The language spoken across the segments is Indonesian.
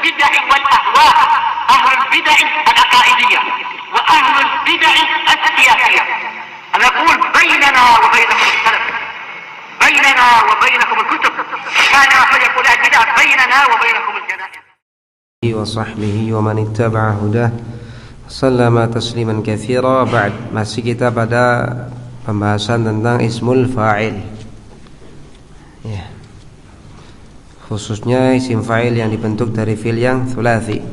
البدع والأهواء، أهل البدع العقائدية وأهل البدع السياسية. أنا أقول بيننا وبينكم السلف، بيننا وبينكم الكتب، كان أحد يقول البدع بيننا وبينكم الجنائز. وصحبه ومن اتبع هداه sallama tasliman katsira. Ba'd, masih kita pada pembahasan tentang ismul fa'il ya. Khususnya isim fa'il yang dibentuk dari fi'il yang tsulats ya.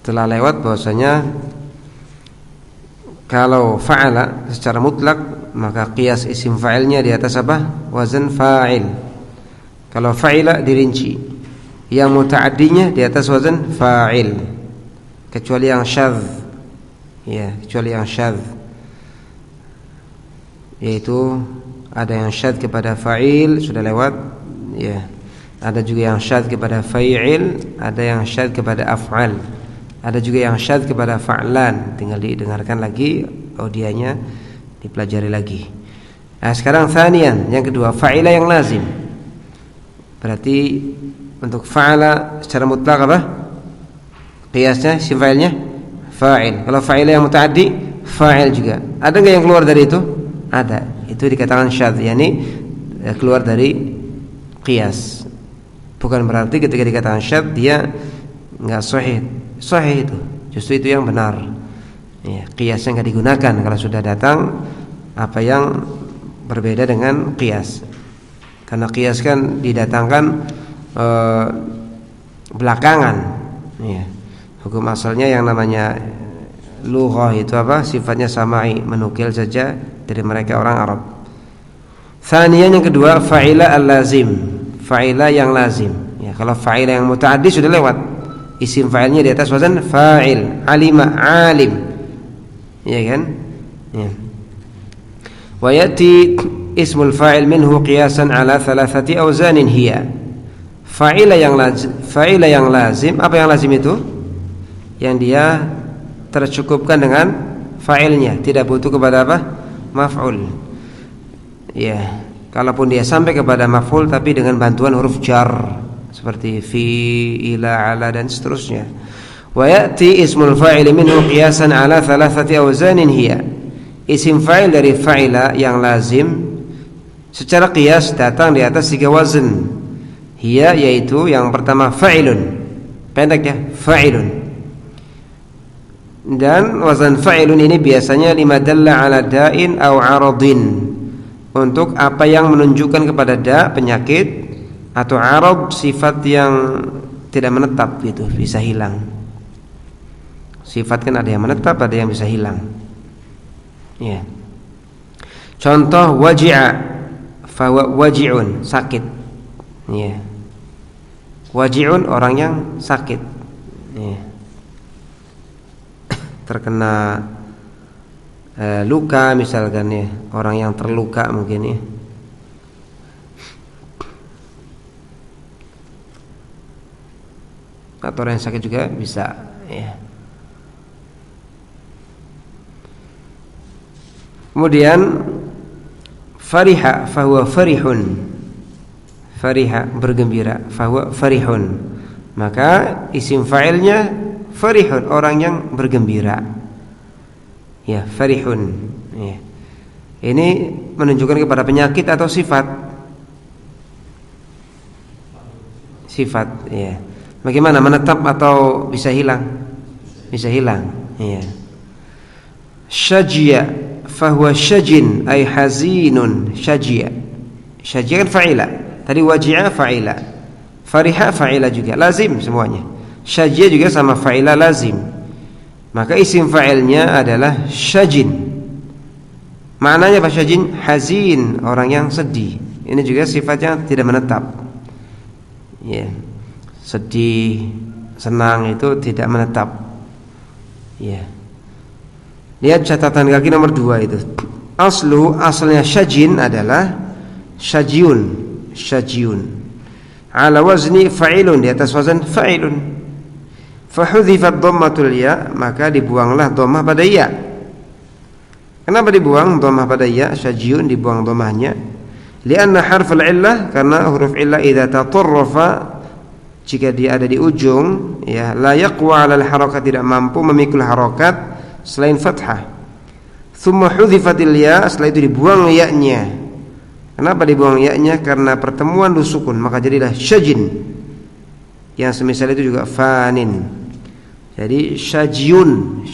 Telah lewat bahwasanya kalau fa'ala secara mutlak maka qiyas isim fa'ilnya di atas apa? Wazan fa'il. Kalau fa'ila dirinci, yang muta'addinya di atas wazan fa'il, kecuali yang syadz ya, kecuali yang syadz, yaitu ada yang syadz kepada fa'il sudah lewat ya, ada juga yang syadz kepada fa'il, ada yang syadz kepada af'al, ada juga yang syadz kepada fa'lan. Tinggal didengarkan lagi audionya, dipelajari lagi. Nah, sekarang tsaniyan, yang kedua, fa'ila yang lazim. Berarti untuk fa'ala secara mutlak apa? Qiyasnya isim fa'ilnya fa'il. Kalau fa'ila yang muta'addi fa'il juga. Ada enggak yang keluar dari itu? Ada. Itu dikatakan syadz, yakni keluar dari qiyas. Bukan berarti ketika dikatakan syadz dia enggak sahih. Sahih itu. Justru itu yang benar. Ya, qiyasnya enggak digunakan kalau sudah datang apa yang berbeda dengan qiyas. Karena qiyas kan didatangkan belakangan ya. Hukum asalnya yang namanya lughah itu apa? Sifatnya sama'i, menukil saja dari mereka orang Arab. Tsaniyan, yang kedua, fa'ila al-lazim, fa'ila yang lazim ya. Kalau fa'ila yang muta'addi sudah lewat, isim fa'ilnya di atas wazan fa'il, alima, alim ya kan ya. Wa yati ismul fa'il minhu qiyasan ala thalathati awzanin hiya. Fa'ila yang lazim, apa yang lazim itu? Yang dia tercukupkan dengan fa'ilnya, tidak butuh kepada apa? Maf'ul. Ya, kalaupun dia sampai kepada maf'ul tapi dengan bantuan huruf jar seperti fi, ila, ala dan seterusnya. Wa ya'ti ismul fa'il minhu qiyasan ala thalathati awzanin hiya. Isim fa'il dari fa'ila yang lazim secara qiyas datang di atas 3 wazn. Hiya, yaitu yang pertama fa'ilun, pendek ya, fa'ilun. Dan wazan fa'ilun ini biasanya lima dalla ala da'in aw 'aradin, untuk apa yang menunjukkan kepada da, penyakit, atau 'arad, sifat yang tidak menetap gitu, bisa hilang. Sifat kan ada yang menetap, ada yang bisa hilang ya. Contoh waji'a, fa waji'un, sakit ya. Waji'un, orang yang sakit ya. Terkena luka misalkan ya, orang yang terluka mungkin ya. Atau orang yang sakit juga bisa ya. Kemudian fariha, fahuwa farihun, fariha, bergembira, fahuwa farihun, maka isim fa'ilnya farihun, orang yang bergembira ya, farihun ya. Ini menunjukkan kepada penyakit atau sifat? Sifat ya. Bagaimana, menetap atau bisa hilang? Bisa hilang ya. Syajia, fahuwa syajin, ay hazinun, syajia. Syajia kan fa'ila, tadi waji'a fa'ila, fariha fa'ila juga, lazim semuanya. Syajia juga sama fa'ila, lazim. Maka isim fa'ilnya adalah syajin. Maknanya apa syajin? Hazin, orang yang sedih. Ini juga sifatnya tidak menetap ya. Sedih, senang itu tidak menetap ya. Lihat catatan kaki nomor 2 itu. Asalnya syajin adalah syajiyun, syajiyun. Ala wazni fa'ilun, di atas wazan fa'ilun. Fahudhifat dhammatul ya, maka dibuanglah dhammah pada ya. Kenapa dibuang dhammah pada ya? Syajiyun dibuang dhammahnya Lianna harful illah, karena huruf illah idza tatarrafa, jika dia ada di ujung, ya, la yaqwa 'alal harakat, tidak mampu memikul harakat selain fathah. Tsumma hudhifatil ya, setelah itu dibuang ya-nya. Kenapa dibuang ya-nya? Karena pertemuan dua sukun, maka jadilah syajin. Yang semisal itu juga fanin. Jadi syajyun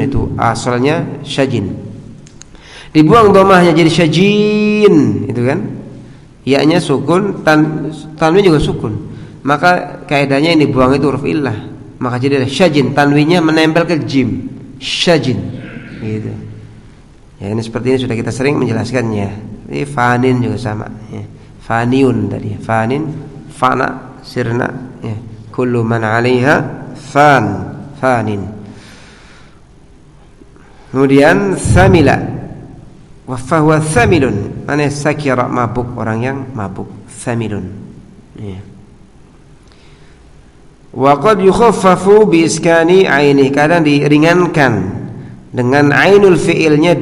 itu asalnya syajin. Dibuang domahnya jadi syajin, itu kan? Ya-nya sukun, tanwin juga sukun. Maka kaidahnya yang dibuang itu huruf illah. Maka jadi ada syajin, tanwinnya menempel ke jim, syajin, gitu. Ya, ini seperti ini sudah kita sering menjelaskannya. Ini fanin juga sama. Ya. Faniun tadi, fanin, fana, sirna. Ya. Kullu man 'alaiha fanin. Kemudian samila. Wa fahuwa thamilun, ana sakira, mabuk, orang yang mabuk, thamilun. Ya. Wa qad yukhaffafu bi iskani aini, kadang diringankan dengan ainul fi'ilnya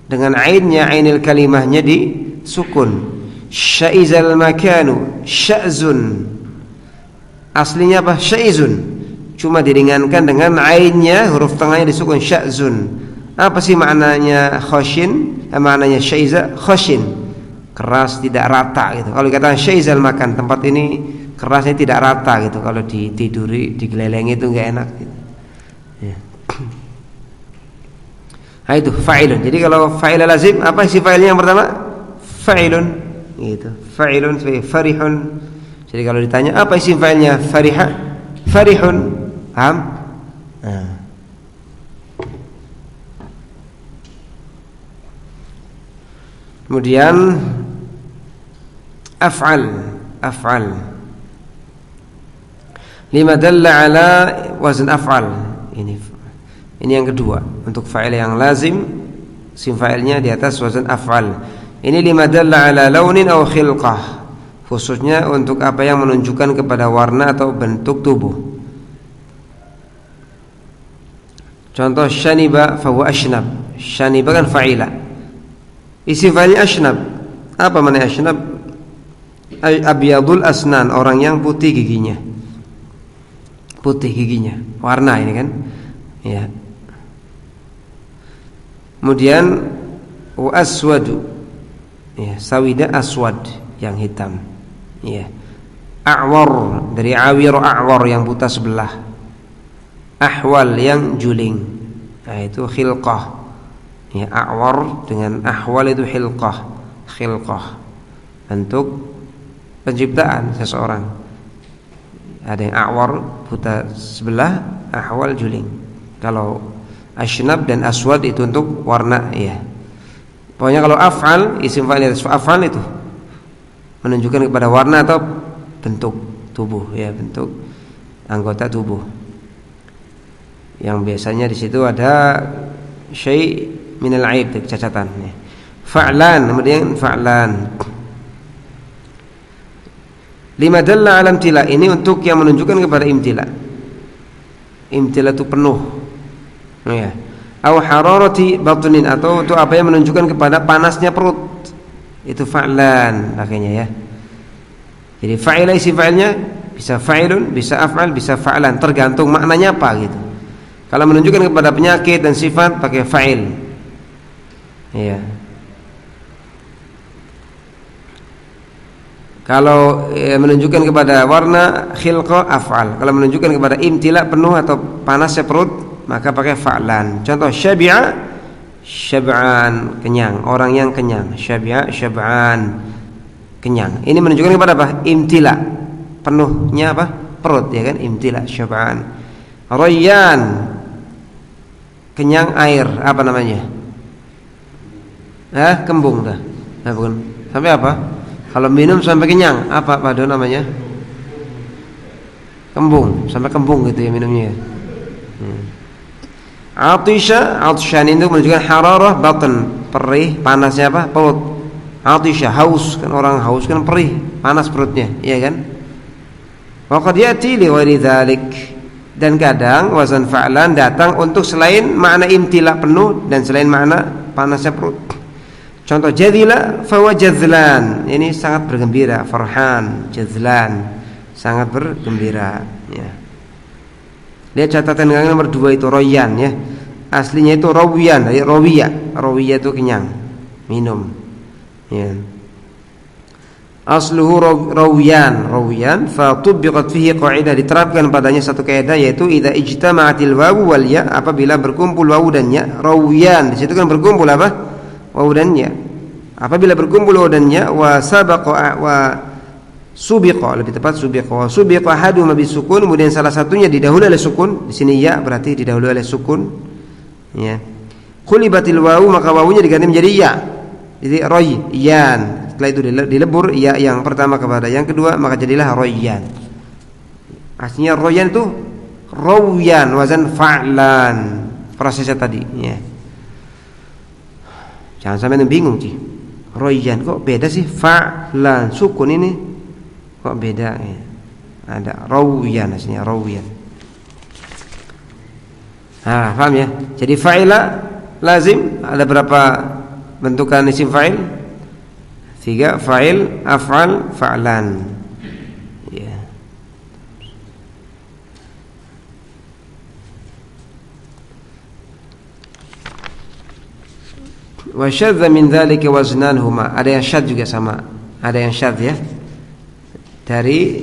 dengan ainnya, ainil kalimahnya di sukun. Syaizal makanu, sya'zun. Aslinya apa? Syaizun. Cuma diringankan dengan ainnya, huruf tengahnya disukun, sya'zun. Apa sih maknanya khashin? Maknanya syaiza, khashin, keras, tidak rata gitu. Kalau dikatakan syaizal makan, tempat ini kerasnya tidak rata gitu. Kalau ditiduri, digelelengi itu enggak enak gitu. Ya. Nah itu fa'ilun. Jadi kalau fa'il lazim, apa isi fa'ilnya yang pertama? Fa'ilun gitu. Fa'ilun, farihun. Jadi kalau ditanya apa isi fa'ilnya? Fariha, farihun. Paham? Nah. Kemudian af'al lima dalla ala wazn af'al. Ini yang kedua untuk fa'il yang lazim, sim fa'ilnya di atas wazn af'al. Ini lima dalla ala launin aw khilqah, khususnya untuk apa yang menunjukkan kepada warna atau bentuk tubuh. Contoh syaniba fa huwa ashnab. Syaniba kan fa'ila. Isi fa'ilnya ashnab. Apa makna ashnab? Abyadul asnan, orang yang putih giginya. Putih giginya, warna ini kan. Ya. Kemudian wa aswadu. Ya, sawida aswad, yang hitam. Ya. A'war, dari awir, a'war yang buta sebelah. Ahwal, yang juling. Nah, itu khilqah. Ya, a'war dengan ahwal itu khilqah, bentuk penciptaan seseorang. Ada yang a'war, buta sebelah, ahwal, juling. Kalau ashnab dan aswad itu untuk warna, ya. Pokoknya kalau af'al, isim fa'il af'al itu menunjukkan kepada warna atau bentuk tubuh, ya, bentuk anggota tubuh. Yang biasanya di situ ada syai' minal aib, kecacatan. Fa'lan, kemudian fa'lan. Lima dalla ala imtila, ini untuk yang menunjukkan kepada imtila. Imtila itu penuh. Ya. Aw hararati batnin, atau untuk apa yang menunjukkan kepada panasnya perut. Itu fa'lan pakainya, ya. Jadi fa'ila isi fa'ilnya bisa fa'ilun, bisa af'al, bisa fa'lan, tergantung maknanya apa gitu. Kalau menunjukkan kepada penyakit dan sifat pakai fa'il. Iya. Kalau menunjukkan kepada warna khilqa, af'al. Kalau menunjukkan kepada imtila, penuh atau panasnya perut, maka pakai fa'lan. Contoh syabi'a, syab'an, kenyang, orang yang kenyang. Syabi'a, syab'an, kenyang. Ini menunjukkan kepada apa? Imtila, penuhnya apa? Perut, ya kan? Imtila, syab'an. Rayyan, kenyang air, apa namanya? Kembung dah. Nah, bukan. Sampai apa? Kalau minum sampai kenyang, apa pada namanya? Kembung, sampai kembung gitu ya minumnya. Atisha, atshan itu menunjukkan hararah batn, perih, panasnya apa? Perut. Atisha, haus, kan orang haus kan perih, panas perutnya, iya kan? Wa qad yati li ghairi dzalik. Dan kadang wazan fa'lan datang untuk selain makna imtila, penuh, dan selain makna panasnya perut. Contoh jadila fawa jazlan, ini sangat bergembira. Farhan, jazlan, sangat bergembira ya. Lihat catatan yang nomor 2 itu royan ya. Aslinya itu rawiyan, dari rawiya. Rawiya itu kenyang, minum ya. Asluhu rawiyan fa tubiqat fihi qaidah, diterapkan padanya satu kaidah, yaitu idza ijtama'atil wawu wal ya, apabila berkumpul wawu dan ya. Rawiyan di situ kan berkumpul apa? Wawu dan ya. Apabila berkumpul wawu dan ya, wa sabaqa wa subiqa, lebih tepat subiqa, wa subiqa haduma bisukun, kemudian salah satunya didahului oleh sukun. Di sini ya berarti didahului oleh sukun ya. Qulibatil wawu, maka wawunya diganti menjadi ya. Jadi royan. Setelah itu dilebur ya yang pertama kepada yang kedua, maka jadilah royan. Aslinya royan itu rawiyan, wazan fa'lan, prosesnya tadi ya. Jangan sampai bingung sih. Royan kok beda sih, fa'lan sukun ini kok beda ya. Ada rawiyan, aslinya rawiyan. Nah, paham ya? Jadi fa'ila lazim ada berapa bentukan isim fa'il? 3, fa'il, af'al, fa'lan ya. Wa syadza min dzalika waznanhuma, ada yang syadz juga sama, ada yang syadz ya. Dari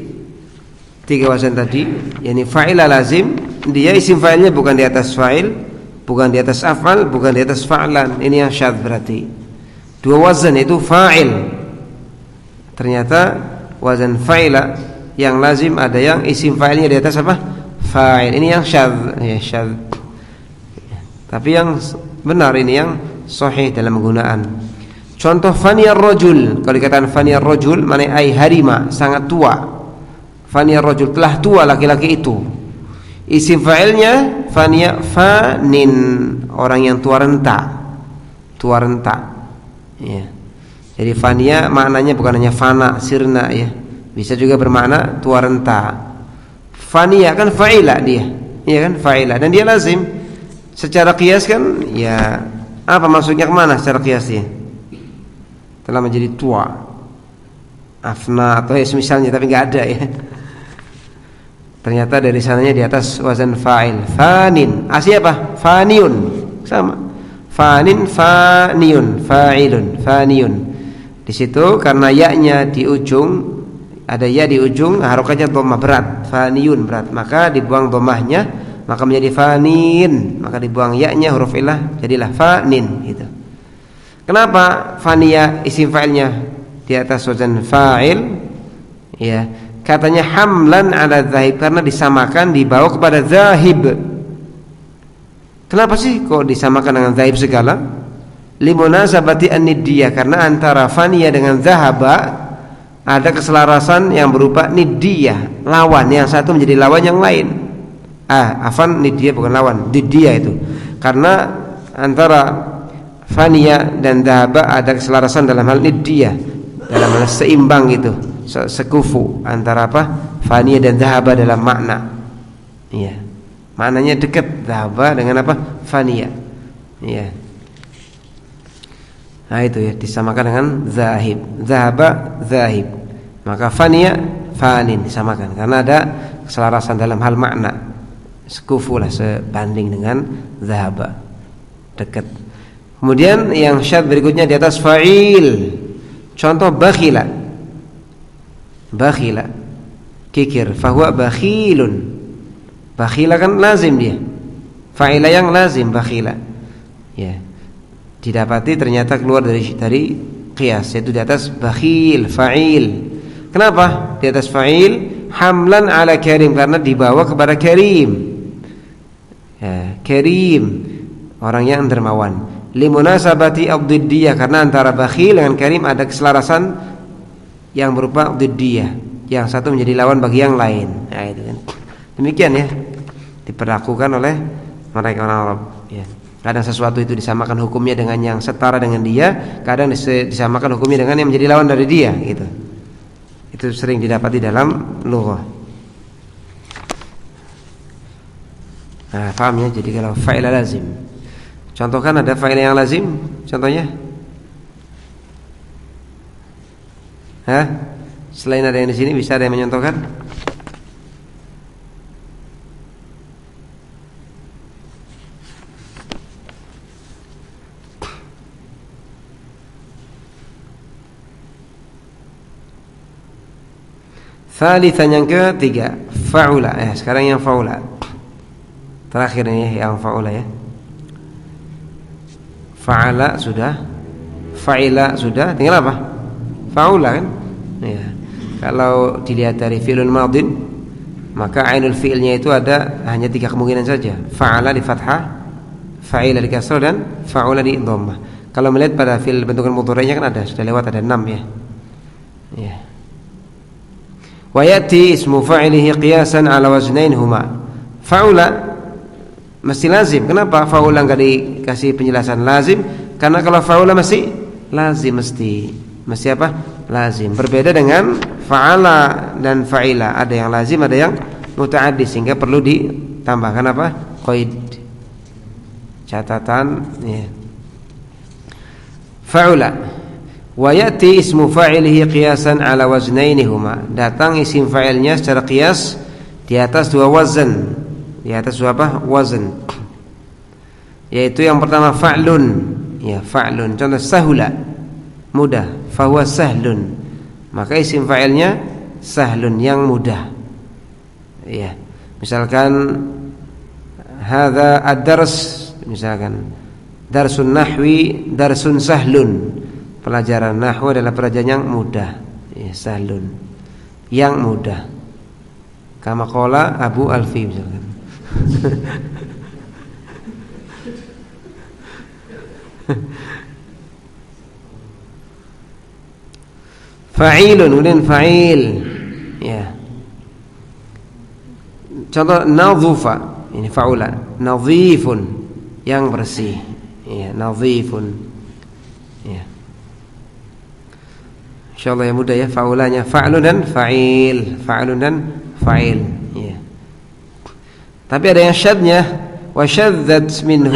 3 wazan tadi, yakni fa'ila lazim, dia isim fa'ilnya bukan di atas fa'il, bukan di atas af'al, bukan di atas fa'lan. Ini yang syadz berarti. 2 wazan itu fa'il. Ternyata wazan fa'ila yang lazim ada yang isim fa'ilnya di atas apa? Fa'il. Ini yang syadz ya, syadz. Tapi yang benar ini yang sahih dalam penggunaan. Contoh faniyar rajul, kalau dikatakan faniyar rajul maknanya ai harima, sangat tua. Faniyar rajul, telah tua laki-laki itu. Isim fa'ilnya faniya, fanin, orang yang tua renta. Tua renta ya. Jadi fania maknanya bukan hanya fana, sirna ya. Bisa juga bermakna tua renta. Fania kan fa'ila dia, ya kan, fa'ila, dan dia lazim. Secara qiyas kan ya, apa maksudnya kemana secara qiyasnya? Telah menjadi tua, afna atau ya misalnya, tapi nggak ada ya. Ternyata dari sananya di atas wazan fa'il. Fanin, asli apa? Faniun, sama. Fanin, faniun, fa'ilun, faniun. Di situ karena ya-nya di ujung, ada ya di ujung, harokatnya dhammah berat, faniyun berat, maka dibuang dhammahnya, maka menjadi fanin, maka dibuang ya-nya, huruf ilah, jadilah fanin gitu. Kenapa faniya isim fa'ilnya di atas wazan fa'il? Ya, katanya hamlan ala dzahib, karena disamakan, dibawa kepada zahib. Kenapa sih kok disamakan dengan dzahib segala? Limunasabati an-niddiyah, karena antara faniya dengan zahaba ada keselarasan yang berupa niddiyah, lawan, yang satu menjadi lawan yang lain. Afan, niddiyah bukan lawan, niddiyah itu. Karena antara faniya dan zahaba ada keselarasan dalam hal niddiyah, dalam hal seimbang itu, sekufu antara apa? Faniya dan zahaba dalam makna. Iya. Maknanya dekat, zahaba dengan apa? Faniya. Iya. Nah itu ya, disamakan dengan zahib, zahaba, zahib. Maka faniya, fanin disamakan karena ada keselarasan dalam hal makna. Sekufu lah, sebanding dengan zahaba, dekat. Kemudian yang syadz berikutnya di atas fa'il. Contoh bakhila. Bakhila, kikir, fahuwa bakhilun. Bakhila kan lazim dia. Fa'ila yang lazim bakhila. Ya. Didapati ternyata keluar dari qiyas, yaitu di atas bakhil, fa'il. Kenapa? Di atas fa'il hamlan ala karim, karena dibawa kepada karim. Ya, karim, orang yang dermawan. Limunasabati ad-diddiyah, karena antara bakhil dengan karim ada keselarasan yang berupa ad-diddiyah, yang satu menjadi lawan bagi yang lain. Nah, itu kan. Demikian ya diperlakukan oleh mereka orang Arab ya. Kadang sesuatu itu disamakan hukumnya dengan yang setara dengan dia, kadang disamakan hukumnya dengan yang menjadi lawan dari dia gitu. Itu sering didapati dalam lughah. Nah, paham ya? Jadi kalau fa'il lazim, contohkan ada fa'il yang lazim, contohnya Hah? Selain ada yang di sini, bisa ada yang menyontohkan? Thalithan yang ketiga, fa'ula. Sekarang yang fa'ula. Terakhir ini yang fa'ula ya. Fa'ala sudah, fa'ila sudah, tinggal apa? Fa'ula kan? Ya. Kalau dilihat dari fi'lun madin, maka ainul fi'ilnya itu ada hanya 3 kemungkinan saja. Fa'ala di fathah, fa'ila di kasrah, dan fa'ula di dhammah. Kalau melihat pada fi'il bentukan mudhari'nya kan ada, sudah lewat ada 6 ya. Ya. Wa yati ismu fa'ilihi qiyasan ala waznain huma. Fa'ula mesti lazim. Kenapa fa'ula enggak dikasih penjelasan lazim? Karena kalau fa'ula masih lazim, mesti apa? Lazim. Berbeda dengan fa'ala dan fa'ila. Ada yang lazim, ada yang muta'addi, sehingga perlu ditambahkan apa? Qaid. Catatan ya. Fa'ula wa ya'ti ismu fa'ilihi qiyasan ala waznainihuma. Datang isim fa'ilnya secara qiyas di atas 2 wazan. Di atas 2 apa? Wazan. Yaitu yang pertama fa'lun. Ya, fa'lun. Contoh sahula, mudah. Fa huwa sahlun. Maka isim fa'ilnya sahlun, yang mudah. Ya. Misalkan hadza ad-dars, misalkan darsun nahwi darsun sahlun. Pelajaran nahwu adalah pelajaran yang mudah, ya, sahlun, yang mudah. Kama qala Abu Alfi misalkan. Fa'ilun, kemudian fa'il, ya. Contoh nadhufa, ini fa'ula, nadhifun, yang bersih, ya, nadhifun, ya. Insyaallah ya mudah ya, fa'ulanya fa'lun dan fa'il, fa'lun dan fa'il ya. Tapi ada yang syadnya, wa syadzat minhu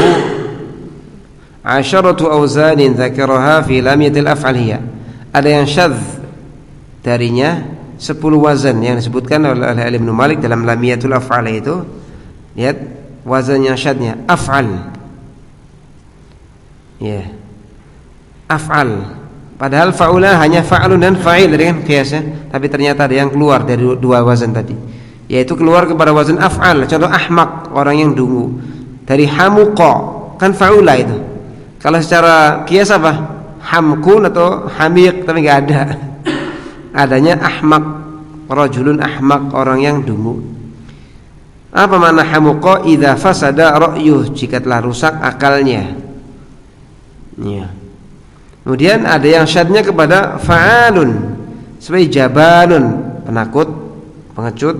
'asharatu awzanin dzakaraha fi lamiyatil af'aliyah. Ada yang syadz darinya 10 wazan yang disebutkan oleh Ibnu Malik dalam lamiyatul af'al itu. Lihat wazan yang syadznya af'al. Ya. Af'al. Padahal fa'ula hanya fa'alun dan fa'il tadi kan kiasnya, tapi ternyata ada yang keluar dari 2 wazan tadi, yaitu keluar kepada wazan af'al. Contoh ahmaq, orang yang dungu. Dari hamuqa, kan fa'ula itu. Kalau secara kias apa? Hamkun atau hamiq, tapi enggak ada. Adanya ahmaq, rajulun ahmaq, orang yang dungu. Apa makna hamuqa? Idza fasada ra'yuh, jika telah rusak akalnya. Ya. Kemudian ada yang syadnya kepada fa'alun, sebagai jabanun, penakut, pengecut.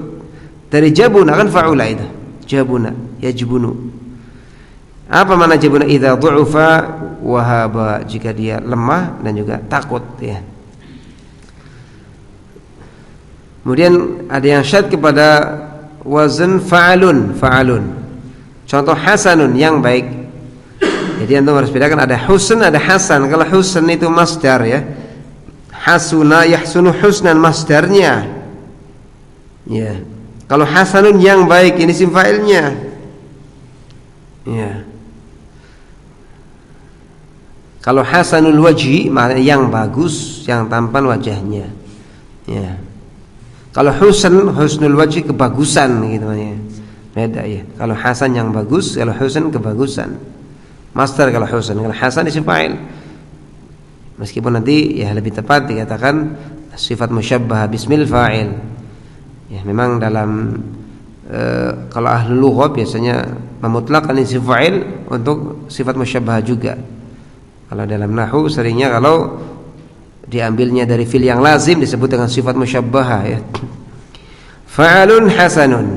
Dari jabuna, kan fa'ula itu. Jabuna, yajbunu. Apa makna jabuna? Idza du'ufa wahaba, jika dia lemah dan juga takut ya. Kemudian ada yang syad kepada wazn fa'alun, fa'alun. Contoh hasanun, yang baik. Jadi antum harus bedakan, ada husn, ada hasan. Kalau husn itu masdar ya. Hasuna yahsunu husnan, masdarnya. Ya. Kalau hasanun, yang baik, ini isim fa'ilnya. Ya. Kalau hasanul wajhi, maknanya yang bagus, yang tampan wajahnya. Ya. Kalau husnul wajhi, kebagusan gitu namanya. Beda ya. Kalau hasan yang bagus, kalau husn kebagusan. Master kalau husn, kalau hasan isim fa'il. Meskipun nanti ya lebih tepat dikatakan sifat musyabbah bismil fa'il. Ya, memang dalam kalau ahli lugha biasanya memutlakkan isim fa'il untuk sifat musyabbah juga. Kalau dalam nahwu seringnya kalau diambilnya dari fi'il yang lazim disebut dengan sifat musyabbah ya. Fa'alun hasanun.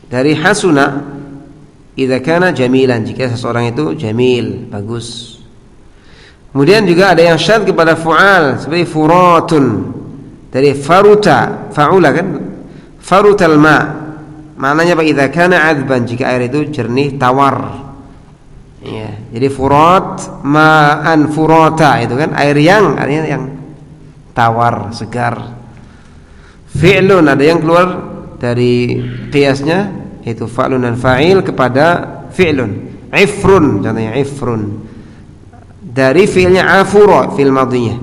Dari hasuna, idza kana jamilan, jika seseorang itu jamil, bagus. Kemudian juga ada yang syad kepada fu'al, seperti furatun. Dari faruta, fa'ula kan? Farutal ma. Maknanya apa? Idza kana 'adban, jika air itu jernih, tawar. Ya, jadi furat ma'an furata itu kan air yang, artinya yang tawar, segar. Fi'lun ada yang keluar dari qiyasnya, yaitu fa'lun dan fa'il kepada fi'lun. Ifrun contohnya, ifrun dari fi'ilnya afura, fi'il madhinya.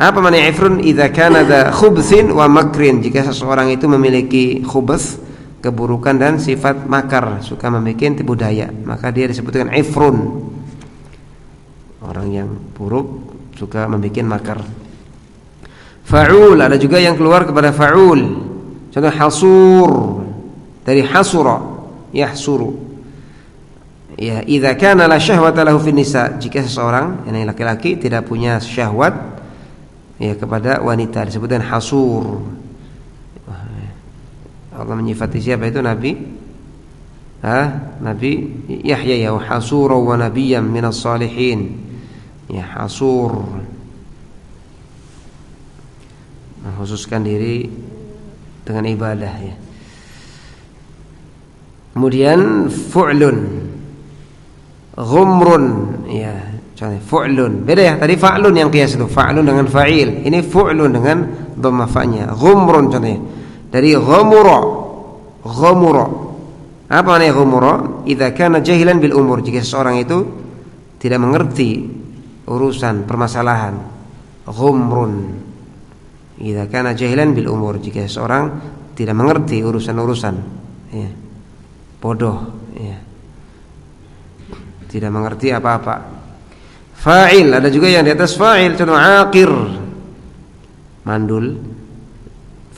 Apa makna ifrun? Idza kana dza khubthin wa makrin, jika seseorang itu memiliki khubth, keburukan dan sifat makar, suka membuat tipu daya, maka dia disebutkan ifrun. Orang yang buruk suka membuat makar. Fa'ul ada juga yang keluar kepada fa'ul. Contoh hasur dari hasura, yahsuru. Ya, idza kana la syahwata lahu fin nisa, jika seseorang yang laki-laki tidak punya syahwat ya kepada wanita, disebutkan hasur. Allah menyifati siapa itu? Nabi Nabi Yahya, ya hasura wa nabiyyan minas salihin. Ya, hasur mengkhususkan diri dengan ibadah ya. Kemudian fu'lun, ghumrun ya, contoh fu'lun. Beda ya, tadi fa'lun yang qiyas itu, fa'lun dengan fa'il. Ini fu'lun dengan dhamma fa'nya. Ghumrun contohnya dari ghamura. Ghamura. Apa makna ghamura? Idza kana jahilan bil umur, jika seseorang itu tidak mengerti urusan permasalahan. Ghumrun. Idza kana jahilan bil umur, jika seorang tidak mengerti urusan-urusan ya. Bodoh ya. Tidak mengerti apa-apa. Fa'il ada juga yang di atas fa'il, contoh aqir, mandul.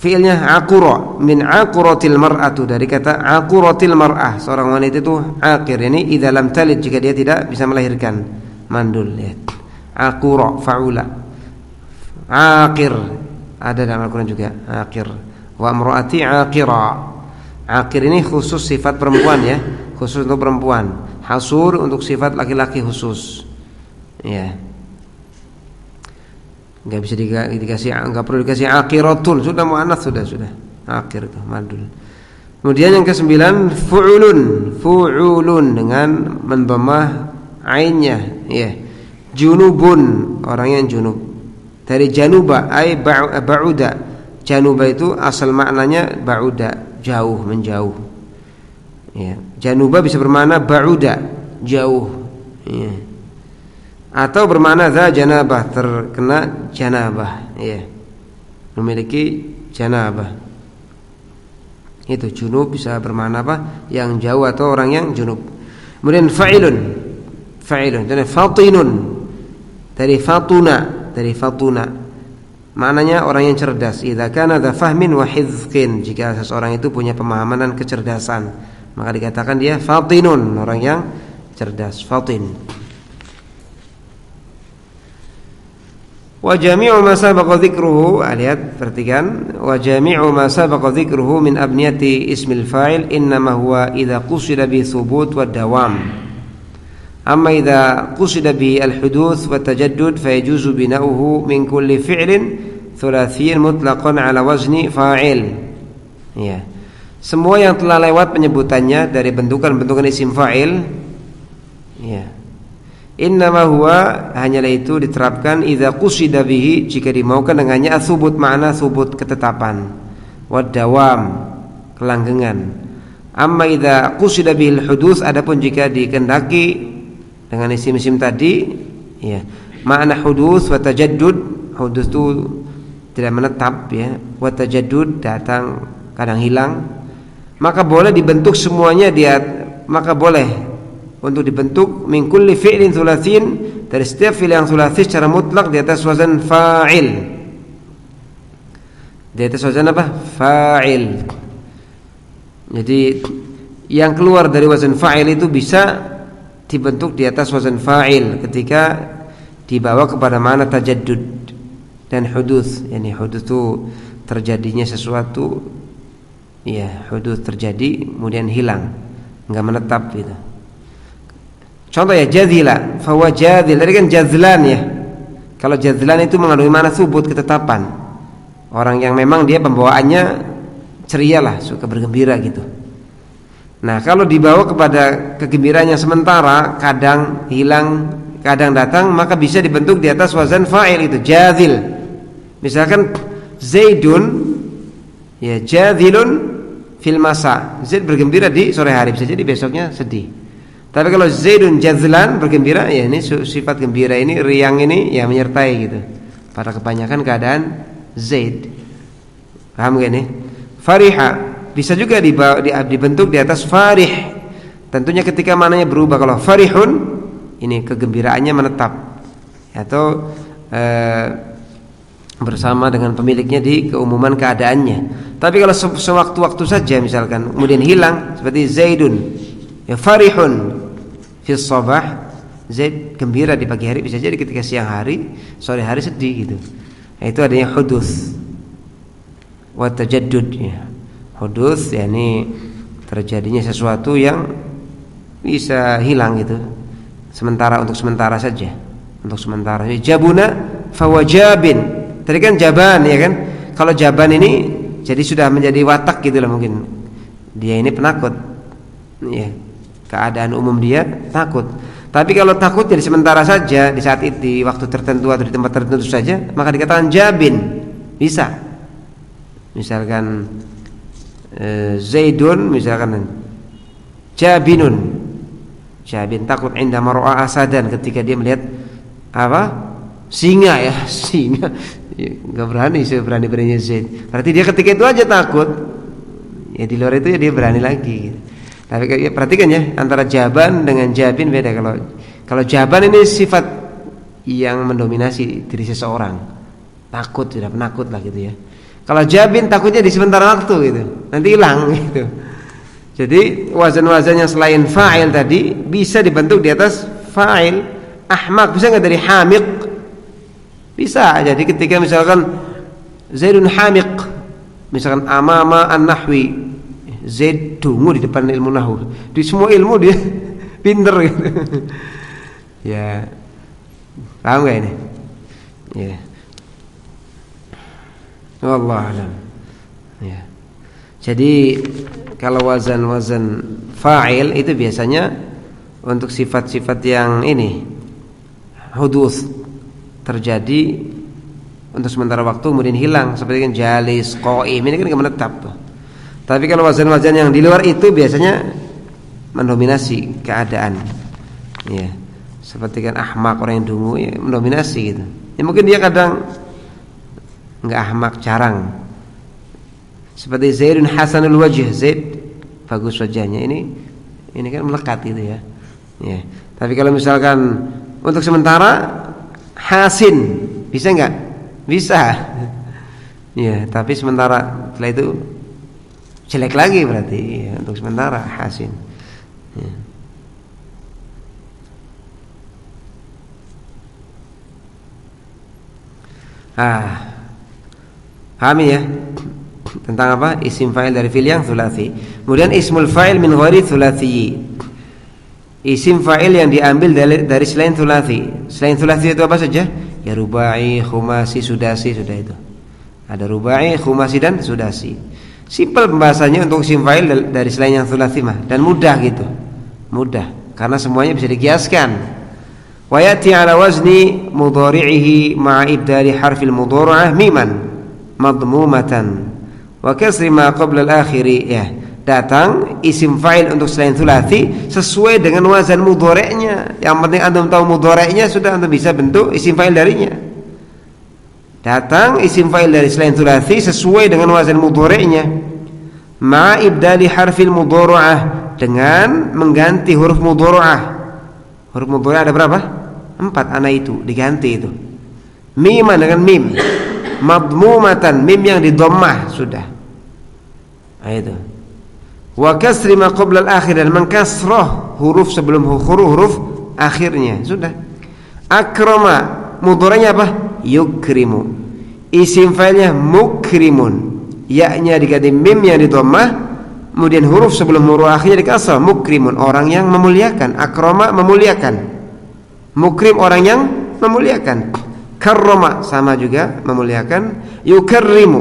Fi'ilnya aqura, min aquratil mar'atu, dari kata aquratil mar'ah, seorang wanita itu aqir, ini idza lam talid, jika dia tidak bisa melahirkan, mandul ya. Aqura fa'ula. Aqir ada dalam Al-Quran juga, aqir. Wa imra'ati aqira. Aqir ini khusus sifat perempuan ya, khusus untuk perempuan. Hasur untuk sifat laki-laki khusus. Ya. Enggak bisa dikasih, enggak perlu dikasih aqiratun, sudah muannats sudah. Aqir itu madul. Kemudian yang ke-9 fu'ulun dengan mendhammah ainnya ya. Junubun, orang yang junub. Dari januba ay ba'uda. Januba itu asal maknanya ba'uda, jauh, menjauh. Ya, januba bisa bermakna ba'uda, jauh. Ya. Atau bermakna za janabah, terkena janabah, ya. Memiliki janabah. Itu junub bisa bermakna apa? Yang jauh atau orang yang junub. Kemudian fa'ilun. Dan fatinun dari fatuna. Maknanya orang yang cerdas. Idza kana dza fahmin wa hizqin, jika seseorang itu punya pemahaman dan kecerdasan, maka dikatakan dia fatinun, orang yang cerdas, fatin. Wa jami'u ma sabaqa dzikruhu, lihat perhatikan, wa jami'u ma sabaqa dzikruhu min abniyati ismil fa'il innama huwa idza qusida bi thubut wa dawam. Amma idza qusida bi al-huduth wa tajaddud fa yajuzu bina'uhu min kulli fi'lin thulathiyin mutlaqan ala wazni fa'il. Ya. Semua yang telah lewat penyebutannya dari bentukan-bentukan isim fa'il, ya. Innama huwa, hanyalah itu diterapkan idza qusida bihi, jika dimaukan dengannya atsubut, makna subut, ketetapan, wad dawam, kelanggengan. Amma idza qusida bihil huduts, adapun jika dikehendaki dengan isim-isim tadi, ya, makna huduts wa tajaddud, huduts itu tidak menetap ya, wa tajaddud datang kadang hilang, maka boleh dibentuk semuanya dia, maka boleh untuk dibentuk min kulli fi'lin thulathin, dari setiap fi'il yang thulathi secara mutlak di atas wazan fa'il. Di atas wazan apa? Fa'il. Jadi yang keluar dari wazan fa'il itu bisa dibentuk di atas wazan fa'il ketika dibawa kepada makna tajaddud dan huduts. Yani huduts itu terjadinya sesuatu, ya, huduts terjadi kemudian hilang, enggak menetap gitu. Contoh ya, jadzila, fa huwa jadzil, tadi kan jadzlan ya. Kalau jadzlan itu mengandung makna subut, ketetapan. Orang yang memang dia pembawaannya ceria lah, suka bergembira gitu. Nah, kalau dibawa kepada kegembiraannya sementara, kadang hilang, kadang datang, maka bisa dibentuk di atas wazan fa'il, itu jadzil. Misalkan Zaidun ya jadhilun fil masa. Zaid bergembira di sore hari, bisa jadi besoknya sedih. Tapi kalau Zaidun jazlan bergembira, ya ini sifat gembira ini, riang ini ya menyertai gitu. Pada kebanyakan keadaan Zaid. Paham gak nih? Fariha bisa juga dibentuk di atas farih. Tentunya ketika mananya berubah. Kalau farihun ini kegembiraannya menetap atau bersama dengan pemiliknya di keumuman keadaannya. Tapi kalau sewaktu-waktu saja misalkan kemudian hilang, seperti Zaidun ya farihun fi sabah, Zaid gembira di pagi hari, bisa jadi ketika siang hari, sore hari sedih gitu. Nah, itu adanya huduts wa tajaddud ya. Huduts yakni terjadinya sesuatu yang bisa hilang gitu. Untuk sementara saja. Untuk sementara. Jabuna fawajabin. Tadi kan jaban ya kan? Kalau jaban ini jadi sudah menjadi watak gitu lah mungkin. Dia ini penakut. Ya. Keadaan umum dia takut. Tapi kalau takut jadi sementara saja, di saat itu, di waktu tertentu atau di tempat tertentu saja, maka dikatakan jabin. Bisa. Misalkan Zaidun misalkan jabinun. Jabin takut indama ra'a asadan, ketika dia melihat apa? Singa ya, singa. Enggak berani seberani-beraninya Zaid. Berarti dia ketika itu aja takut. Ya di luar itu ya dia berani lagi. Tapi ya, perhatikan ya, antara jaban dengan jabin beda. Kalau jaban ini sifat yang mendominasi diri seseorang. Takut, sudah penakut lah gitu ya. Kalau jabin takutnya di sementara waktu gitu. Nanti hilang gitu. Jadi wazan-wazan yang selain fa'il tadi bisa dibentuk di atas fa'il. Ahmaq bisa nggak dari hamiq? Bisa. Jadi ketika misalkan Zaidun hamiq, misalkan amama an-nahwi, Zaid dungu di depan ilmu nahwu. Di semua ilmu dia pinter gitu. Ya, paham nggak ini? Ya. Wallahu a'lam. Ya. Jadi kalau wazan-wazan fa'il itu biasanya untuk sifat-sifat yang ini huduts, terjadi untuk sementara waktu kemudian hilang, seperti kan jalis, qaim, ini kan enggak menetap. Tapi kalau wazan-wazan yang di luar itu biasanya mendominasi keadaan. Ya. Seperti kan ahmaq, orang yang dungu ya, mendominasi gitu. Ya mungkin dia kadang enggak ahmaq, jarang. Seperti Zaidun hasanul wajh, Zaid bagus wajahnya, ini kan melekat gitu ya. Ya. Tapi kalau misalkan untuk sementara hasin, bisa enggak? Bisa. Ya, tapi sementara setelah itu jelek lagi berarti ya, untuk sementara hasin. Ya. Pahami ya tentang apa? Isim fa'il dari fi'il yang tsulats. Kemudian ismul fa'il min ghairi tsulatsi. Isim fa'il yang diambil dari selain tsulatsi. Selain tsulatsi itu apa saja? Ya rubai, khumasi, sudasi, sudah itu. Ada rubai, khumasi dan sudasi. Simpel pembahasannya untuk isim fa'il dari selain yang tsulatsi mah, dan mudah gitu. Mudah karena semuanya bisa dikiaskan. Wa yati ala wazni mudhari'ihi ma'a ibdali harfil mudhari'ah miman madmumatan wa kasri ma qabla al-akhiri, ya. Datang isim fa'il untuk selain tsulats sesuai dengan wazan mudhari'nya. Yang penting antum tahu mudhari'nya, sudah antum bisa bentuk isim fa'il darinya. Datang isim fa'il dari selain tsulats sesuai dengan wazan mudhari'nya, ma ibdali harfil mudhari'ah, dengan mengganti huruf mudhari'ah. Huruf mudhari'ah ada berapa? 4, ana itu diganti itu. Miman dengan mim, madmumatan, mim yang didommah, sudah. Nah, itu. Wa kasri ma qabla al-akhir, dan mengkasrah huruf sebelum huruf akhirnya, sudah. Akrama, mudhari'nya apa? Yukrimu. Isim fa'ilnya mukrimun, ya-nya diganti mim yang didommah, kemudian huruf sebelum huruf akhirnya dikasrah. Mukrimun, orang yang memuliakan. Akrama, memuliakan. Mukrim, orang yang memuliakan. Karrama, sama juga memuliakan. Yukarrimu,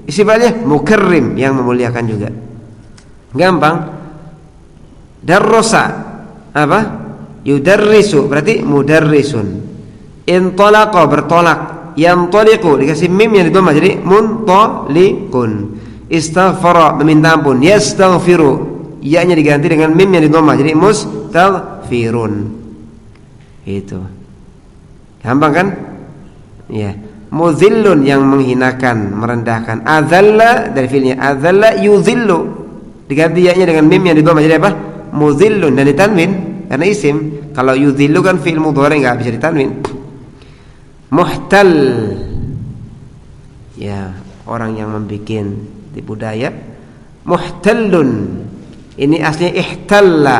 isim fa'ilnya mukarrim, yang memuliakan juga. Gampang. Darrosa, apa? Yudarrisu, berarti mudarrisun. Intolaqa, bertolak. Yantaliqu dikasih mim yang didhamma jadi muntaliqun. Istaghfara meminta ampun. Yastaghfiru ya-nya diganti dengan mim yang didhamma jadi mustaghfirun. Itu. Gampang kan? Ya. Muzillun yang menghinakan, merendahkan. Adzalla dari fiilnya adzalla yuzillu. Diganti ya-nya dengan mim yang didhamma jadi apa? Muzillun dan ditanwin karena isim. Kalau yuzillu kan fiil mudhari enggak bisa ditanwin. Muhtal. Ya, orang yang membuat tipu daya. Muhtallun. Ini aslinya ihtalla.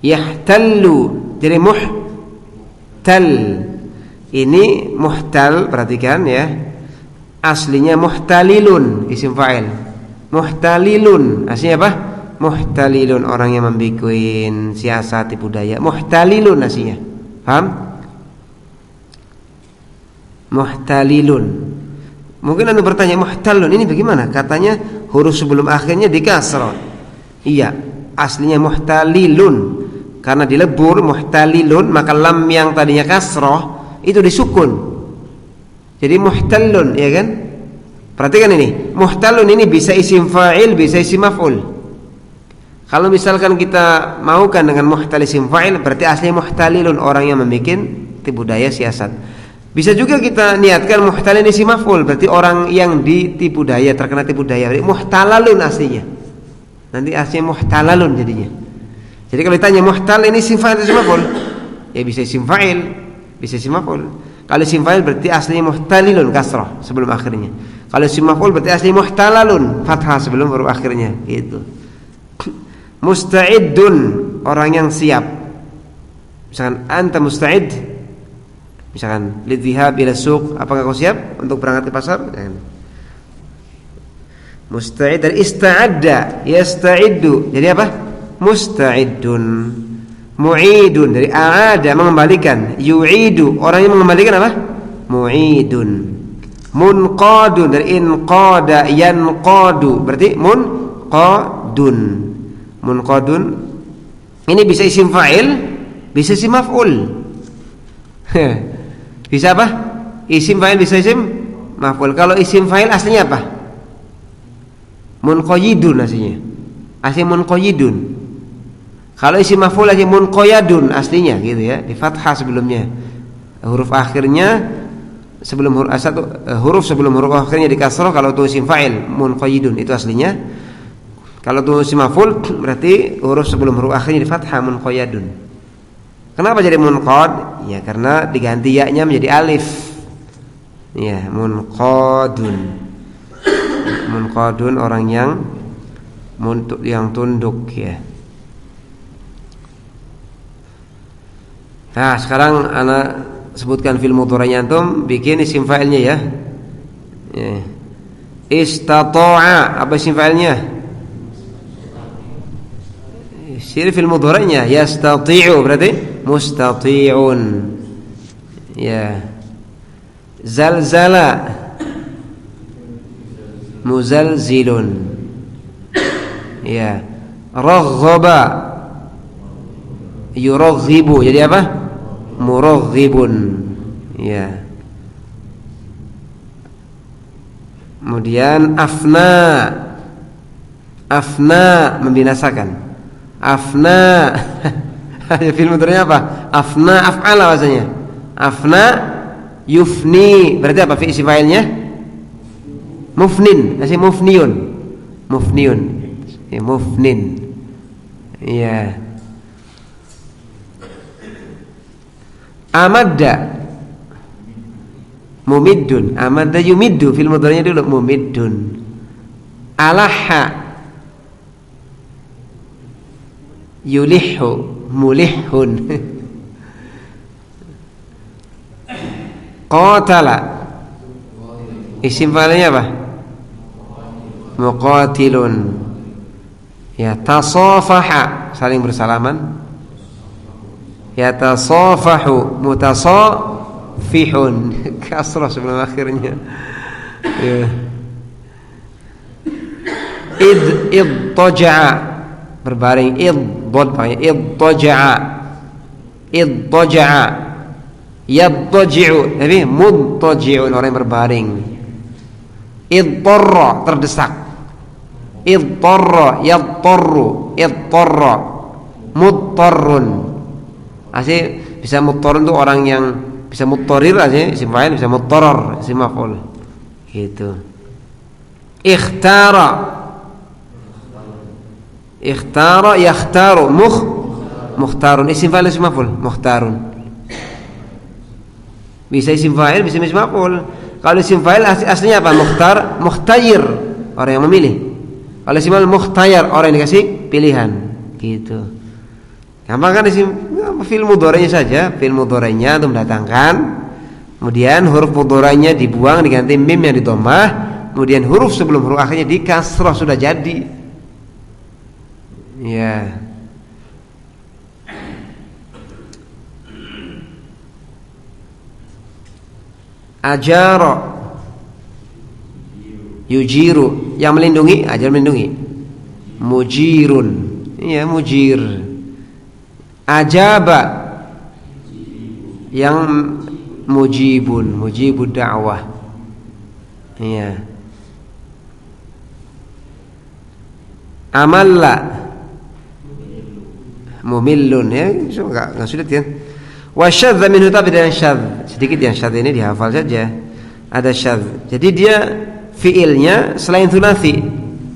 Yahtallu. Jadi muhtal. Ini muhtal, perhatikan ya. Aslinya muhtalilun, isim fa'il. Muhtalilun, aslinya apa? Muhtalilun, orang yang membuat siasat tipu daya. Muhtalilun aslinya. Paham? Muhtalilun. Mungkin Anda bertanya muhtalun ini bagaimana? Katanya huruf sebelum akhirnya dikasrah. Iya, aslinya muhtalilun. Karena dilebur muhtalilun, maka lam yang tadinya kasrah itu disukun. Jadi muhtallun, ya kan? Perhatikan ini. Muhtallun ini bisa isim fa'il, bisa isim maf'ul. Kalau misalkan kita maukan dengan muhtal isim fa'il, berarti aslinya muhtalilun, orang yang membuat tipu daya siasat. Bisa juga kita niatkan muhtalin isim maf'ul, berarti orang yang ditipu daya, terkena tipu daya. Berarti muhtalalun aslinya. Nanti aslinya muhtalalun jadinya. Jadi kalau ditanya muhtal ini isim fa'il atau isim maf'ul? Ya bisa isim fa'il, bisa isim maf'ul. Kalau isim fa'il berarti aslinya muhtalilun kasrah sebelum akhirnya. Kalau isim maf'ul berarti aslinya muhtalalun fathah sebelum huruf akhirnya, gitu. Musta'iddun, orang yang siap. Misalkan anta musta'id, misalkan lidhihab ila suq, apakah kau siap untuk berangkat ke pasar? Musta'id dari ista'adda, yasta'iddu. Jadi apa? Musta'iddun. Mu'idun dari a'ada, mengembalikan. Yu'idu, orang yang mengembalikan apa? Mu'idun. Munqadun dari inqada, yanqadu, berarti munqadun. Munqadun ini bisa isim fa'il, bisa isim maf'ul. Bisa apa? Isim fa'il bisa isim maf'ul. Kalau isim fa'il aslinya apa? Munqayyidun aslinya. Aslinya munqayyidun. Kalau isim maf'ul aslinya munqayyadun aslinya, gitu ya. Di fathah sebelumnya. Huruf akhirnya sebelum huruf sebelum huruf akhirnya di kasrah kalau itu isim fa'il munqayyidun itu aslinya. Kalau itu isim maf'ul berarti huruf sebelum huruf akhirnya di fathah munqayyadun. Kenapa jadi munqad? Ya karena diganti ya-nya menjadi alif. Ya, munqadun. Munqadun orang yang tunduk ya. Nah, sekarang anak sebutkan fi'il mudhari'nya antum, bikin isim fa'ilnya ya. Ya. Istata'a, apa isim fa'ilnya? Sir fi'il mudhari'nya yastati'u berarti mustati'un. Ya. Zalzala muzalzilun. Ya. Raghaba yuraghibu. Jadi apa? Muraghibun. Ya. Kemudian afna. Afna membinasakan. Afna. Fi'il mudhari'nya apa? Afna af'ala bahasanya. Afna yufni. Berarti apa fi'il fa'ilnya? Mufnin. Asli mufniun. Mufniun. Ya, mufnin. Iya. Amadda mumiddun. Amadda yumiddu, fil mudhari'nya dulu mumiddun. Alaha yulihhu mulihhun. Qatala isim fa'ilnya apa? Muqatilun. Ya, tasafaha saling bersalaman. Yatasafahu mutasafihun. Kasrah sebelum akhirnya. Ya. Idtaja'a berbaring. Idtaja'a. Idtaja'a Yattaji'u, tapi muttaji'un, orang yang berbaring. Idtarra, terdesak. Idtarra, yattarru, idtarra, muttarrun. Asih bisa muttarrun itu orang yang bisa muttarir aja, isim fa'il, bisa muttarrar, isim maf'ul. Gitu. Ikhtara, ikhtara, yakhtaru, mukhtarun, isim fa'il, isim maf'ul, mukhtarun. Bisa isim fa'il, bisa isim maf'ul. Kalau isim fa'il aslinya apa? Mukhtar, mukhtayir, orang yang memilih. Kalau isim maf'ul mukhtayar, orang yang dikasih pilihan. Gitu. Gampang kan isim fi'il mudhari'nya saja, fi'il mudhari'nya itu mendatangkan. Kemudian huruf mudhari'nya dibuang diganti mim yang di dhammah, kemudian huruf sebelum huruf akhirnya di kasrah, sudah jadi. Ya. Ajara, yujiru, yang melindungi, ajar melindungi. Mujirun, iya mujir. Ajaba, yang mujibun, mujibud da'wah. Iya. Amalla, mumillun, ya enggak sulit kan? Wa syadz minhu, tapi dengan syadz sedikit, yang syadz ini dihafal saja. Ada syadz. Jadi dia fiilnya selain tsulasi,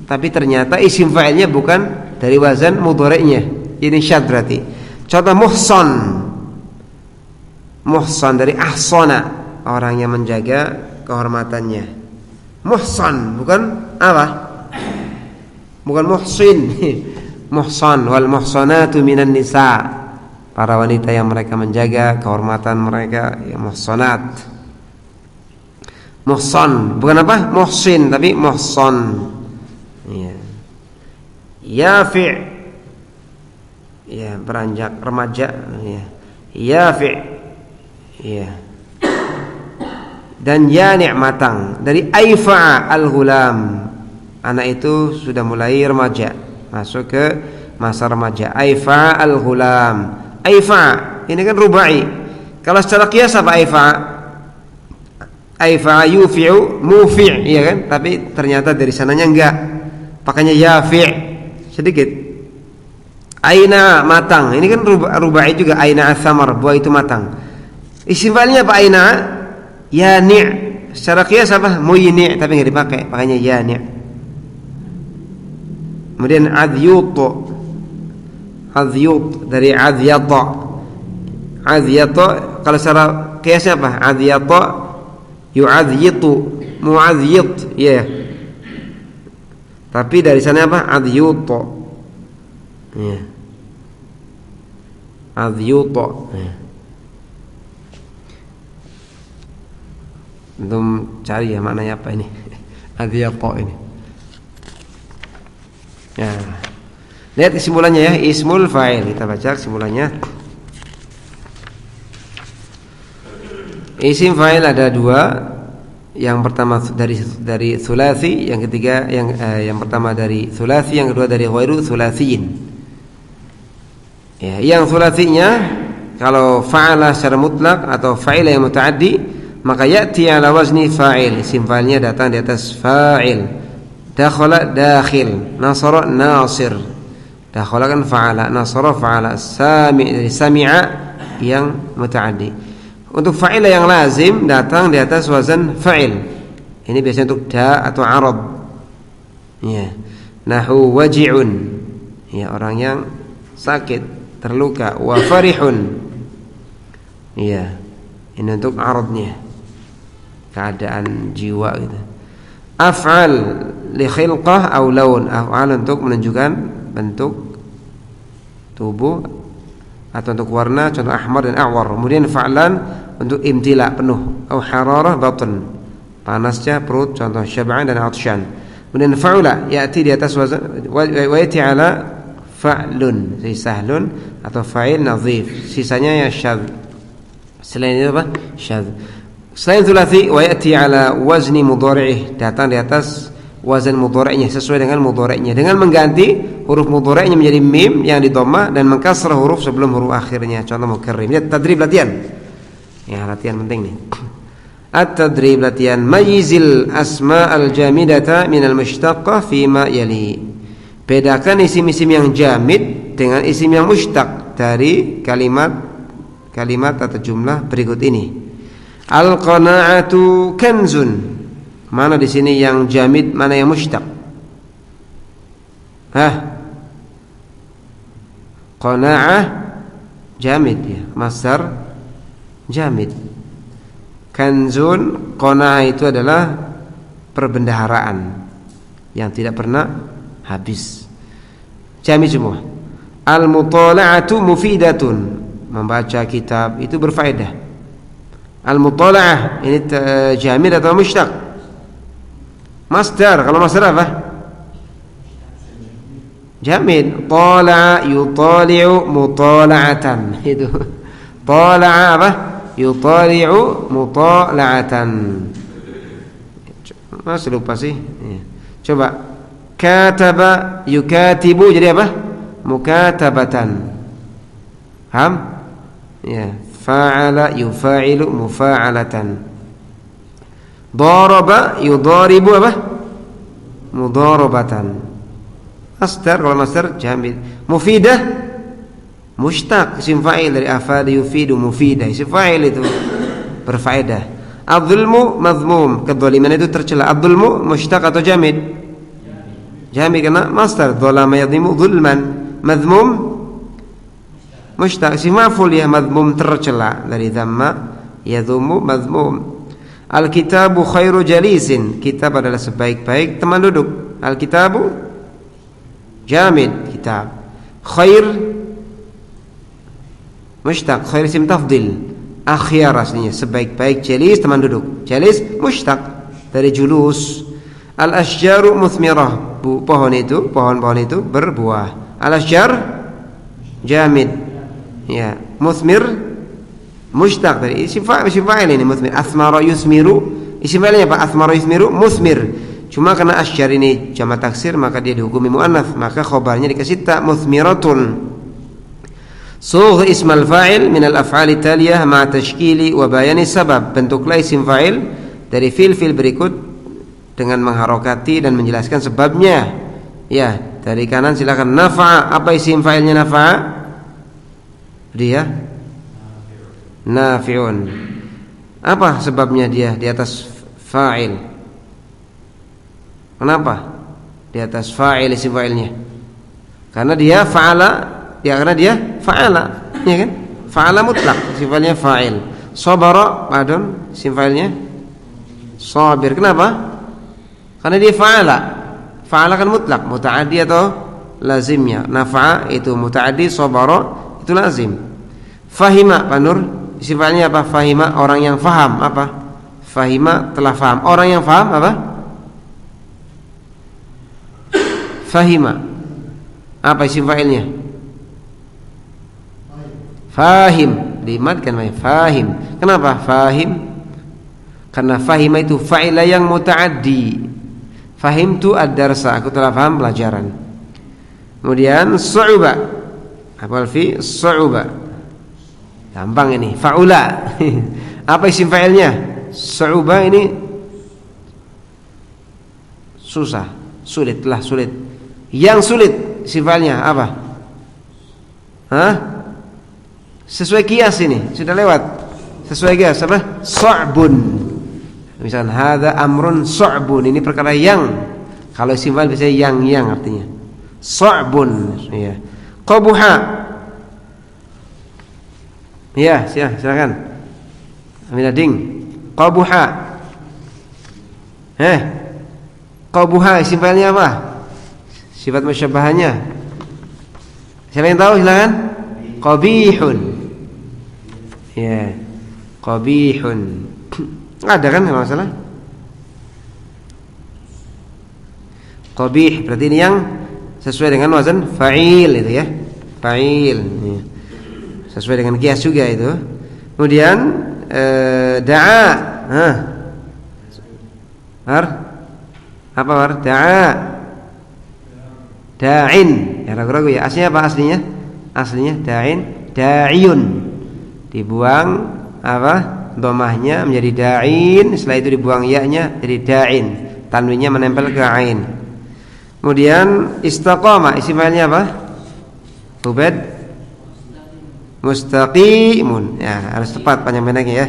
tapi ternyata isim fa'ilnya bukan dari wazan mudhari'nya. Ini syadz berarti. Contoh muhsan. Muhsan dari ahsana, orang yang menjaga kehormatannya. Muhsan bukan apa? Bukan muhsin. Muhsan, wal muhsanatu minan nisa. Para wanita yang mereka menjaga kehormatan mereka, ya muhsanat. Muhsan bukan apa? Muhsin, tapi muhsan. Ya. Yafi', ya beranjak, remaja, ya. Yafi', ya. Dan yani' matang, dari aifa al-ghulam, anak itu sudah mulai remaja, masuk ke masa remaja. Aifa al-ghulam. Aifa ini kan rubai. Kalau secara qiyas apa aifa? Aifa yufi'u mufi', iya kan? Tapi ternyata dari sananya enggak. Pakainya yafi' sedikit. Aina matang. Ini kan rubai juga. Aina athamar, buah itu matang. Isim fa'ilnya apa? Aina yani'. Secara qiyas apa? Muyni', tapi enggak dipakai. Pakainya yani'. Kemudian adyut. Adyut dari adyata. Adyata kalau secara kiasnya apa? Adyata yu'adyitu, mu'adyit, ya. Yeah. Tapi dari sana apa? Adyuta. Ya. Yeah. Adyuta. Yeah. Belum cari ya maknanya apa ini? Adyata ini. Ya. Lihat kesimpulannya ya, ismul fa'il. Kita baca kesimpulannya. Isim fa'il ada dua. Yang pertama dari tsulasi, yang ketiga yang pertama dari tsulasi, yang kedua dari ghairu tsulasiyin. Ya, yang tsulasinya kalau fa'ala secara mutlak atau fa'ila yang mutaaddi, maka ya'ti ala wazni fa'il. Isim fa'ilnya datang di atas fa'il. Dakhala dakhil, nasara nasir. Dakhala kan fa'ala, nasara fa'ala, sami'a yang mutaaddi. Untuk fa'ila yang lazim datang di atas wazan fa'il. Ini biasanya untuk da atau arab. Ya. Nahu waji'un. Ya, orang yang sakit, terluka. Wa farihun. Ya. Ini untuk arabnya. Keadaan jiwa gitu. Af'al li khilqah aw laun. Af'al untuk menunjukkan bentuk tubuh atau untuk warna, contoh ahmar dan a'war. Kemudian fa'lan untuk imtila, penuh, atau hararah batn, panasnya perut, contoh syab'an dan atsyan. Kemudian fa'ula ya'ti di atas wazan wa ya'ti ala fa'lun, sahlun atau fa'il nadhif, sisanya ya syadz. Selain itu apa? Syadz. Selain tsulasi wa ya'ti ala wazni mudhari'ih, datang di atas wazan mudhari'nya sesuai dengan mudhari'nya, dengan mengganti huruf mudhari'nya menjadi mim yang di dhammah dan mengkasrah huruf sebelum huruf akhirnya. Contoh mukarrim. Lihat tadrib latihan. Ya, latihan penting nih. At-tadrib, latihan. Mayizil asma al-jamidata minal mushtaqah fima yali. Bedakan isim-isim yang jamid dengan isim yang mushtaq dari kalimat atau jumlah berikut ini. Al-qana'atu kanzun. Mana di sini yang jamid, mana yang mushtaq? Qana'ah jamid ya, masdar jamid. Kanzun, qana'ah itu adalah perbendaharaan yang tidak pernah habis. Jamid semua. Al-mutala'atu mufidatun, membaca kitab itu berfaedah. Al-mutala'ah ini jamid atau mushtaq? Masdar. Kalau masdar apa? Jamid. Tala'a yutali'u mutala'atan. Itu. Tala'a apa? Yutali'u mutala'atan. Masih lupa sih. Coba. Kataba yukatibu jadi apa? Mukatabatan. Paham? Ya. Fa'ala yufa'ilu mufa'alatan. Daraba yudaribu apa? Mudarabatan. Masdar. Kalau masdar jamid. Mufidah mushtaq, isim fa'il dari afada yufidu mufidah. Isim fa'il itu berfaedah. Adzulmu mazmum, kedzaliman itu tercela. Adzulmu mushtaq atau jamid? Jamid karena masdar. Dzalama yadhimu dzulman. Mazmum mushtaq, isim maf'ul ya, mazmum tercela dari dzamma yadhumu mazmum. Al-kitabu khairu jalisin, kitab adalah sebaik-baik teman duduk. Al-kitabu jamid, kitab. Khair mushtaq, khair isim tafdil. Akhyar aslinya sebaik-baik, jalis teman duduk. Jalis mushtaq dari julus. Al-ashjaru muthmirah, pohon itu berbuah. Al-ashjar jamid. Ya, muthmir mushtaq dari isim fa'il ini muthmir. Athmara yusmiru, isim fa'ilnya apa? Athmara yusmiru muthmir. Cuma karena ashjar ini jamak taksir maka dia dihukumi muannats, maka khabarnya dikasih ta muthmiratun. Sugh ismal fa'il min al-af'ali taliyah ma tashkili wa bayani sabab. Bentuklah isim fa'il dari fi'il berikut dengan mengharokati dan menjelaskan sebabnya. Ya, dari kanan silakan. Nafa'a, apa isim fa'ilnya nafa'a? Dia nafi'un. Apa sebabnya dia di atas fa'il? Kenapa di atas fa'il isim fa'ilnya? Karena dia fa'ala, ya karena dia fa'ala, ya kan? Fa'ala mutlak, isim fa'ilnya fa'il. Sabara, pardon, isim fa'ilnya sabir. Kenapa? Karena dia fa'ala. Fa'ala kan mutlak, muta'addi atau lazimnya. Nafa'a itu muta'addi, sabara itu lazim. Fahima, Pak Nur, isim fa'ilnya apa? Fahima, orang yang faham. Apa? Fahima, telah faham. Orang yang faham apa? Fahima. Apa isim fa'ilnya? Fahim. Dimatkan fahim. Kenapa fahim? Karena fahima itu fa'ila yang muta'addi. Fahimtu ad-darsa, aku telah faham pelajaran. Kemudian su'uba, apa fi su'uba? Gampang ini, fa'ula. Apa isim fa'ilnya? Su'uba ini susah, sulit. Yang sulit isim fa'ilnya apa? Sesuai kias ini, sudah lewat. Sesuai kias apa? Su'bun. Misalkan hadza amrun su'bun, ini perkara yang. Kalau isim fa'il biasanya yang artinya. Su'bun, ya. Qabuha. Ya, silakan. Aminading. Qabuha. Qabuha isim fa'ilnya apa? Sifat musyabbahannya. Siapa yang tahu silakan? Qabihun. Ya. Qabihun. Ada kan enggak masalah? Qabih berarti ini yang sesuai dengan wazan fa'il itu ya. Fa'il. Ya. Sesuai dengan kias juga itu. Kemudian da'a. Apa war? Da'a. Da'in. Ya ragu-ragu ya. Aslinya apa aslinya? Aslinya da'in, da'iyun. Dibuang apa? Dhammahnya menjadi da'in, setelah itu dibuang ya-nya jadi da'in. Tanwinnya menempel ke ain. Kemudian istaqama, isim fa'ilnya apa? Ubad mustaqimun. Ya, harus tepat panjang pendeknya ya.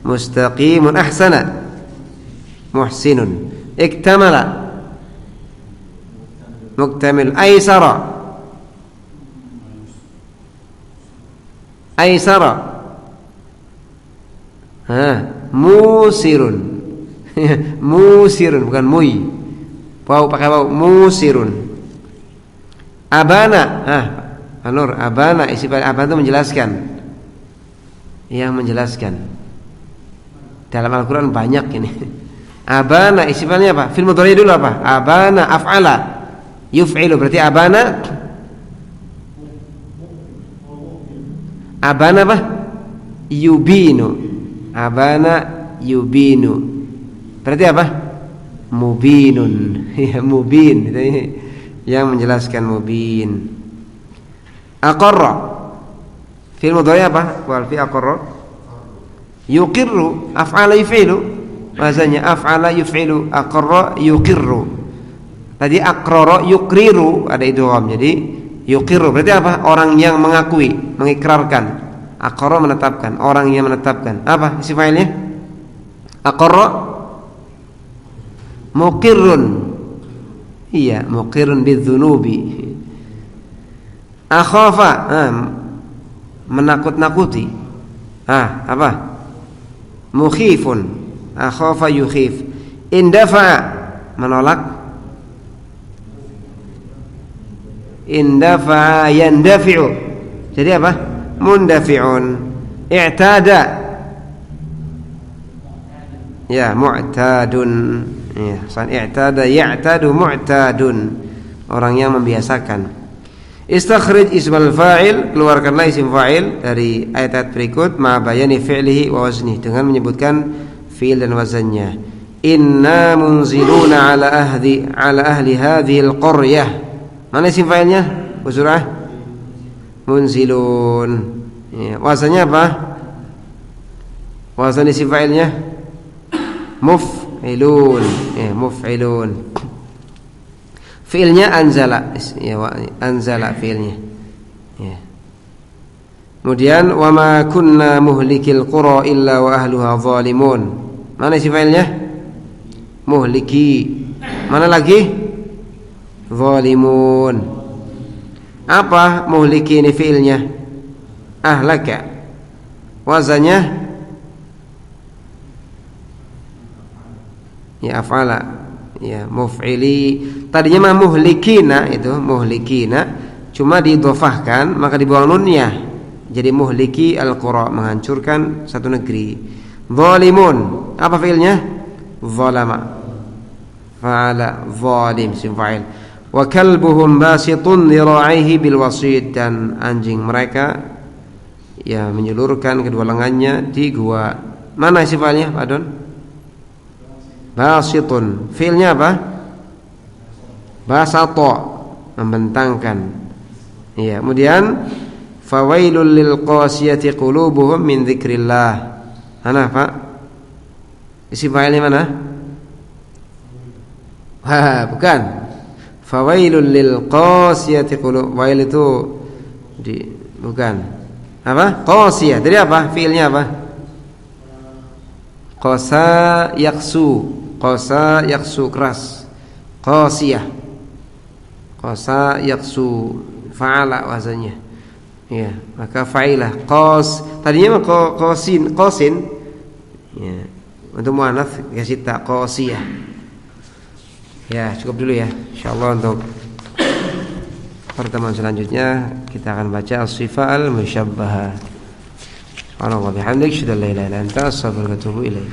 Mustaqimun ahsana. Muhsinun. Iktamala. Muktamil. Aisara. Aisara. Musirun. Musirun bukan mui. Wau pakai wau. Musirun. Abana. Anur, abana isim fa'il abana itu menjelaskan. Yang menjelaskan. Dalam Al-Qur'an banyak ini. Abana isim fa'ilnya apa? Fil mudhari dulu apa? Abana af'ala. Yuf'ilu berarti abana. Abana apa? Yubinu. Abana yubinu. Berarti apa? Mubinun. Ya, mubin. Yang menjelaskan mubin. Aqarra. Fi'il mudhari apa? Wal fi aqarra. Yuqirru, af'ala yuf'ilu. Bahasanya af'ala yuf'ilu, aqarra yuqirru. Tadi aqrara yuqriru ada idgham. Jadi yuqirru berarti apa? Orang yang mengakui, mengikrarkan. Aqarra menetapkan, orang yang menetapkan. Apa isim fa'ilnya? Aqarra muqirrun. Iya, muqirrun bidzunubi. Akhafa, menakut-nakuti. Apa? Mukhifun. Akhafa yukhif. Indafa, menolak. Indafa yandafi'u. Jadi apa? Mundafi'un. I'tada. Ya, mu'tadun. Ya, i'tada ya'tadu mu'tadun. Orang yang membiasakan. Istakhrij ismal fa'il, keluarkanlah isim fa'il dari ayat berikut ma bayani fi'lihi wa wazni, dengan menyebutkan fi'il dan wazannya. Inna munziluna ala ahli hadhihi al-qaryah. Mana isim fa'ilnya? Usurah munzilun. Ya, wazannya apa? Wazan isim fa'ilnya muf'ilun. Ya, muf'ilun. Fi'ilnya anzala, ya, anzala fi'ilnya. Ya. Kemudian wa ma kunna muhlikil qura illa wa ahluha zalimun. Mana isi fi'ilnya? Muhliki. Mana lagi? Zalimun. Apa muhliki ini fi'ilnya? Ahlaka. Wazannya ya af'ala. Ya, muf'ili. Tadinya mah muhlikina, itu muhlikina, cuma didhofahkan maka dibuang nunnya. Jadi muhliki al-qura, menghancurkan satu negeri. Zalimun, apa fi'ilnya? Zalama. Fa'ala zalim, isim fa'il. Wa kalbuhum basitun dhira'ihi bil wasid, dan anjing mereka ya menyulurkan kedua lengannya di gua. Mana isim fa'ilnya, Pak Don? Basitun, fi'ilnya apa? Basata, membentangkan. Iya, kemudian fawailul lil qasiyati qulubuhum min dzikrillah. Mana, Pak? Isim fa'ilnya mana? Bukan. Fawailul lil qasiyati qulub. Wail itu bukan. Apa? Qasiyah. Dari apa? Fi'ilnya apa? Qasa yaksu. Qasa yaksu, keras. Qasiyah. Qasa yaksu, fa'ala wazannya. Ya, maka fa'ilah. Qas, tadinya mah qasin. Ya. Untuk muannats kasih ta qasiyah. Ya, cukup dulu ya. Insyaallah untuk pertemuan selanjutnya kita akan baca as-sifah al-musyabbahah. Subhanallah bihamdihi, asyhadu an la ilaha illa anta, astaghfiruka wa atubu ilaik.